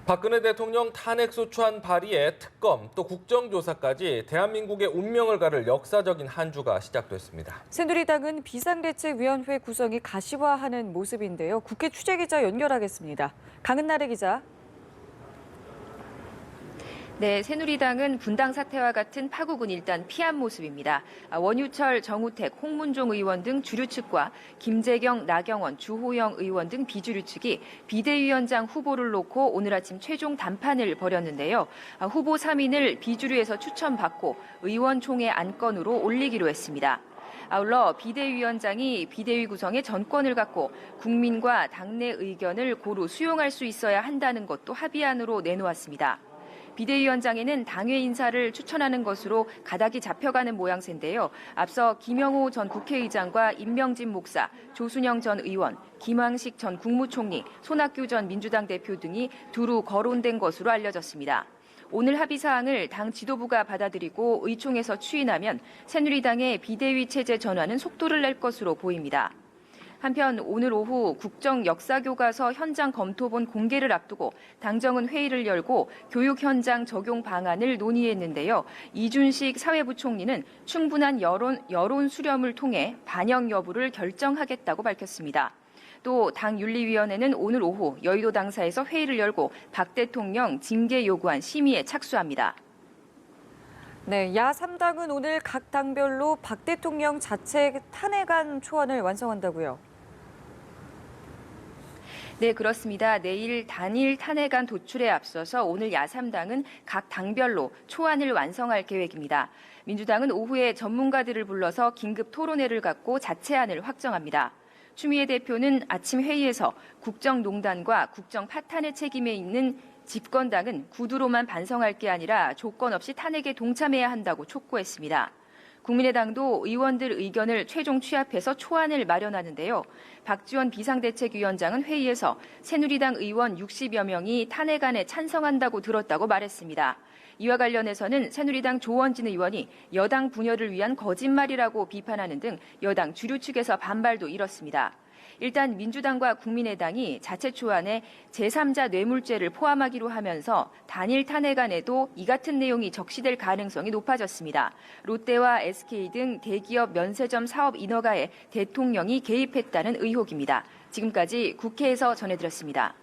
박근혜 대통령 탄핵소추안 발의에 특검 또 국정조사까지 대한민국의 운명을 가를 역사적인 한 주가 시작됐습니다. 새누리당은 비상대책위원회 구성이 가시화하는 모습인데요. 국회 취재기자 연결하겠습니다. 강은나래 기자. 네, 새누리당은 분당 사태와 같은 파국은 일단 피한 모습입니다. 원유철, 정우택, 홍문종 의원 등 주류 측과 김재경, 나경원, 주호영 의원 등 비주류 측이 비대위원장 후보를 놓고 오늘 아침 최종 담판을 벌였는데요. 후보 3인을 비주류에서 추천받고 의원총회 안건으로 올리기로 했습니다. 아울러 비대위원장이 비대위 구성의 전권을 갖고 국민과 당내 의견을 고루 수용할 수 있어야 한다는 것도 합의안으로 내놓았습니다. 비대위원장에는 당회 인사를 추천하는 것으로 가닥이 잡혀가는 모양새인데요. 앞서 김영호 전 국회의장과 임명진 목사, 조순영 전 의원, 김황식 전 국무총리, 손학규 전 민주당 대표 등이 두루 거론된 것으로 알려졌습니다. 오늘 합의 사항을 당 지도부가 받아들이고 의총에서 추인하면 새누리당의 비대위 체제 전환은 속도를 낼 것으로 보입니다. 한편 오늘 오후 국정역사교과서 현장 검토본 공개를 앞두고 당정은 회의를 열고 교육 현장 적용 방안을 논의했는데요. 이준식 사회부총리는 충분한 여론 수렴을 통해 반영 여부를 결정하겠다고 밝혔습니다. 또 당 윤리위원회는 오늘 오후 여의도 당사에서 회의를 열고 박 대통령 징계 요구안 심의에 착수합니다. 네, 야 3당은 오늘 각 당별로 박 대통령 자체 탄핵안 초안을 완성한다고요. 네, 그렇습니다. 내일 단일 탄핵안 도출에 앞서서 오늘 야3당은 각 당별로 초안을 완성할 계획입니다. 민주당은 오후에 전문가들을 불러서 긴급 토론회를 갖고 자체안을 확정합니다. 추미애 대표는 아침 회의에서 국정농단과 국정 파탄의 책임에 있는 집권당은 구두로만 반성할 게 아니라 조건 없이 탄핵에 동참해야 한다고 촉구했습니다. 국민의당도 의원들 의견을 최종 취합해서 초안을 마련하는데요. 박지원 비상대책위원장은 회의에서 새누리당 의원 60여 명이 탄핵안에 찬성한다고 들었다고 말했습니다. 이와 관련해서는 새누리당 조원진 의원이 여당 분열을 위한 거짓말이라고 비판하는 등 여당 주류 측에서 반발도 일었습니다. 일단 민주당과 국민의당이 자체 초안에 제3자 뇌물죄를 포함하기로 하면서 단일 탄핵안에도 이 같은 내용이 적시될 가능성이 높아졌습니다. 롯데와 SK 등 대기업 면세점 사업 인허가에 대통령이 개입했다는 의혹입니다. 지금까지 국회에서 전해드렸습니다.